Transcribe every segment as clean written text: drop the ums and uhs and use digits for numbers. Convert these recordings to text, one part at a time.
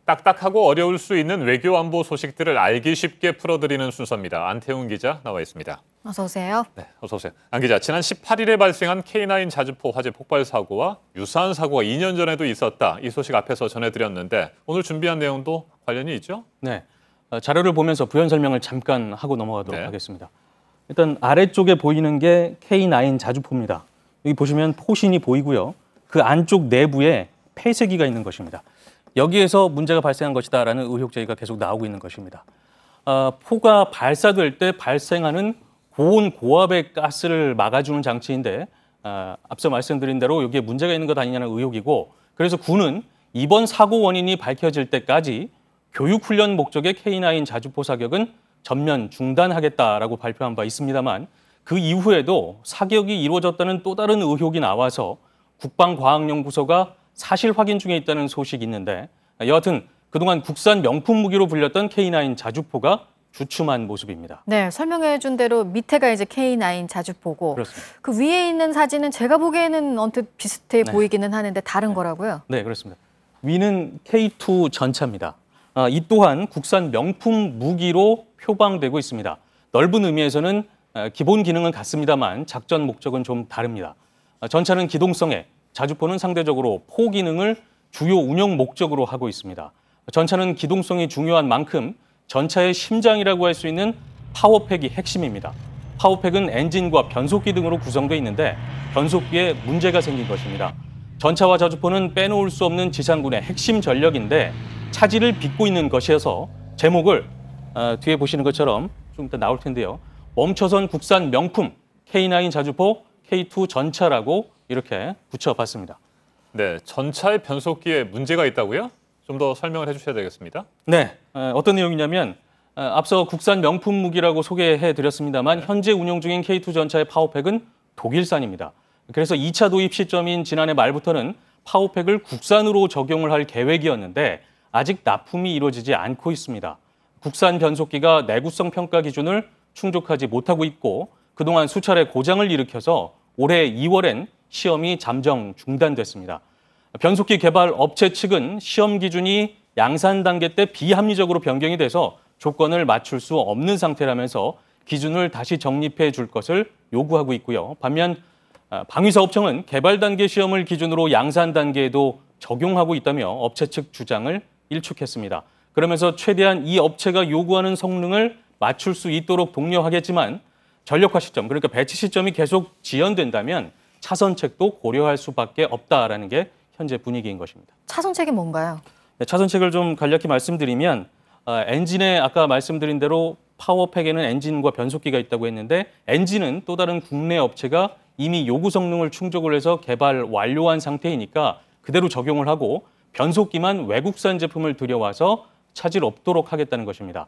딱딱하고 어려울 수 있는 외교 안보 소식들을 알기 쉽게 풀어드리는 순서입니다. 안태웅 기자 나와 있습니다. 어서 오세요. 네, 어서 오세요. 안 기자, 지난 18일에 발생한 K9 자주포 화재 폭발 사고와 유사한 사고가 2년 전에도 있었다. 이 소식 앞에서 전해드렸는데 오늘 준비한 내용도 관련이 있죠? 네, 자료를 보면서 부연 설명을 잠깐 하고 넘어가도록 하겠습니다. 일단 아래쪽에 보이는 게 K9 자주포입니다. 여기 보시면 포신이 보이고요. 그 안쪽 내부에 폐쇄기가 있는 것입니다. 여기에서 문제가 발생한 것이다라는 의혹 제기가 계속 나오고 있는 것입니다. 포가 발사될 때 발생하는 고온 고압의 가스를 막아주는 장치인데 앞서 말씀드린 대로 여기에 문제가 있는 것 아니냐는 의혹이고, 그래서 군은 이번 사고 원인이 밝혀질 때까지 교육훈련 목적의 K9 자주포 사격은 전면 중단하겠다라고 발표한 바 있습니다만, 그 이후에도 사격이 이루어졌다는 또 다른 의혹이 나와서 국방과학연구소가 사실 확인 중에 있다는 소식이 있는데, 여하튼 그동안 국산 명품 무기로 불렸던 K9 자주포가 주춤한 모습입니다. 네, 설명해 준 대로 밑에가 이제 K9 자주포고, 그렇습니다. 그 위에 있는 사진은 제가 보기에는 언뜻 비슷해 보이기는 하는데 다른 거라고요? 네, 그렇습니다. 위는 K2 전차입니다. 이 또한 국산 명품 무기로 표방되고 있습니다. 넓은 의미에서는 기본 기능은 같습니다만 작전 목적은 좀 다릅니다. 전차는 기동성에, 자주포는 상대적으로 포 기능을 주요 운영 목적으로 하고 있습니다. 전차는 기동성이 중요한 만큼 전차의 심장이라고 할 수 있는 파워팩이 핵심입니다. 파워팩은 엔진과 변속기 등으로 구성되어 있는데 변속기에 문제가 생긴 것입니다. 전차와 자주포는 빼놓을 수 없는 지상군의 핵심 전력인데 차질을 빚고 있는 것이어서 제목을 뒤에 보시는 것처럼 좀 이따 나올 텐데요. 멈춰선 국산 명품 K9 자주포 K2 전차라고 이렇게 붙여봤습니다. 네, 전차의 변속기에 문제가 있다고요? 좀 더 설명을 해주셔야 되겠습니다. 네, 어떤 내용이냐면 앞서 국산 명품 무기라고 소개해드렸습니다만 현재 운용 중인 K2 전차의 파워팩은 독일산입니다. 그래서 2차 도입 시점인 지난해 말부터는 파워팩을 국산으로 적용을 할 계획이었는데 아직 납품이 이루어지지 않고 있습니다. 국산 변속기가 내구성 평가 기준을 충족하지 못하고 있고 그동안 수차례 고장을 일으켜서 올해 2월엔 시험이 잠정 중단됐습니다. 변속기 개발 업체 측은 시험 기준이 양산 단계 때 비합리적으로 변경이 돼서 조건을 맞출 수 없는 상태라면서 기준을 다시 정립해 줄 것을 요구하고 있고요. 반면 방위사업청은 개발 단계 시험을 기준으로 양산 단계에도 적용하고 있다며 업체 측 주장을 일축했습니다. 그러면서 최대한 이 업체가 요구하는 성능을 맞출 수 있도록 독려하겠지만 전력화 시점, 그러니까 배치 시점이 계속 지연된다면 차선책도 고려할 수밖에 없다라는 게 현재 분위기인 것입니다. 차선책이 뭔가요? 네, 차선책을 좀 간략히 말씀드리면 엔진에 아까 말씀드린 대로 파워팩에는 엔진과 변속기가 있다고 했는데 엔진은 또 다른 국내 업체가 이미 요구 성능을 충족을 해서 개발 완료한 상태이니까 그대로 적용을 하고 변속기만 외국산 제품을 들여와서 차질 없도록 하겠다는 것입니다.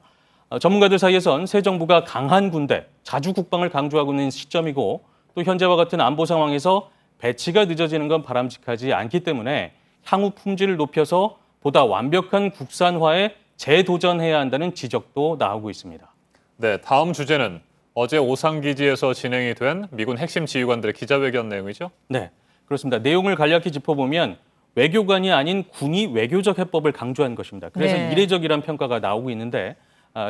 전문가들 사이에선 새 정부가 강한 군대, 자주 국방을 강조하고 있는 시점이고 또 현재와 같은 안보 상황에서 배치가 늦어지는 건 바람직하지 않기 때문에 향후 품질을 높여서 보다 완벽한 국산화에 재도전해야 한다는 지적도 나오고 있습니다. 네, 다음 주제는 어제 오상기지에서 진행이 된 미군 핵심 지휘관들의 기자회견 내용이죠? 네, 그렇습니다. 내용을 간략히 짚어보면 외교관이 아닌 군이 외교적 해법을 강조한 것입니다. 그래서 이례적이라는 평가가 나오고 있는데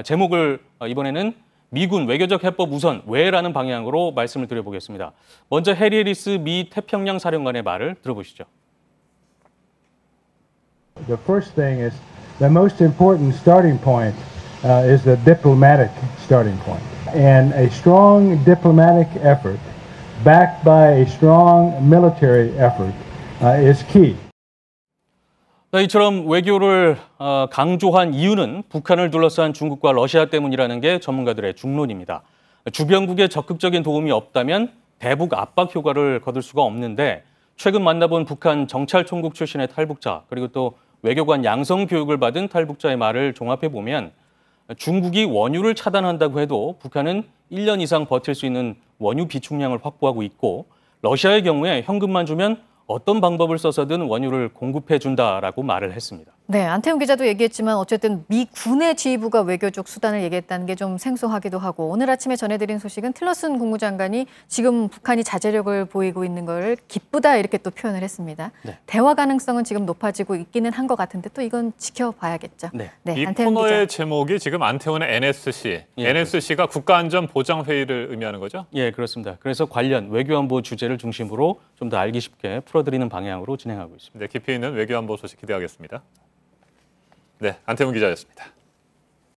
제목을 이번에는 미군 외교적 해법 우선 왜라는 방향으로 말씀을 드려보겠습니다. 먼저 해리 해리스 미 태평양 사령관의 말을 들어보시죠. The first thing is the most important starting point is the diplomatic starting point. And a strong diplomatic effort backed by a strong military effort is key. 이처럼 외교를 강조한 이유는 북한을 둘러싼 중국과 러시아 때문이라는 게 전문가들의 중론입니다. 주변국의 적극적인 도움이 없다면 대북 압박 효과를 거둘 수가 없는데 최근 만나본 북한 정찰총국 출신의 탈북자 그리고 또 외교관 양성 교육을 받은 탈북자의 말을 종합해보면 중국이 원유를 차단한다고 해도 북한은 1년 이상 버틸 수 있는 원유 비축량을 확보하고 있고 러시아의 경우에 현금만 주면 어떤 방법을 써서든 원유를 공급해 준다라고 말을 했습니다. 네, 안태훈 기자도 얘기했지만 어쨌든 미 군의 지휘부가 외교적 수단을 얘기했다는 게 좀 생소하기도 하고 오늘 아침에 전해드린 소식은 틸러슨 국무장관이 지금 북한이 자제력을 보이고 있는 걸 기쁘다 이렇게 또 표현을 했습니다. 네. 대화 가능성은 지금 높아지고 있기는 한 것 같은데 또 이건 지켜봐야겠죠. 네. 이 안태훈 코너의 기자. 제목이 지금 안태훈의 NSC. 예, NSC가 국가안전보장회의를 의미하는 거죠? 예, 그렇습니다. 그래서 관련 외교안보 주제를 중심으로 좀 더 알기 쉽게 풀어드리는 방향으로 진행하고 있습니다. 네, 깊이 있는 외교안보 소식 기대하겠습니다. 네, 안태훈 기자였습니다.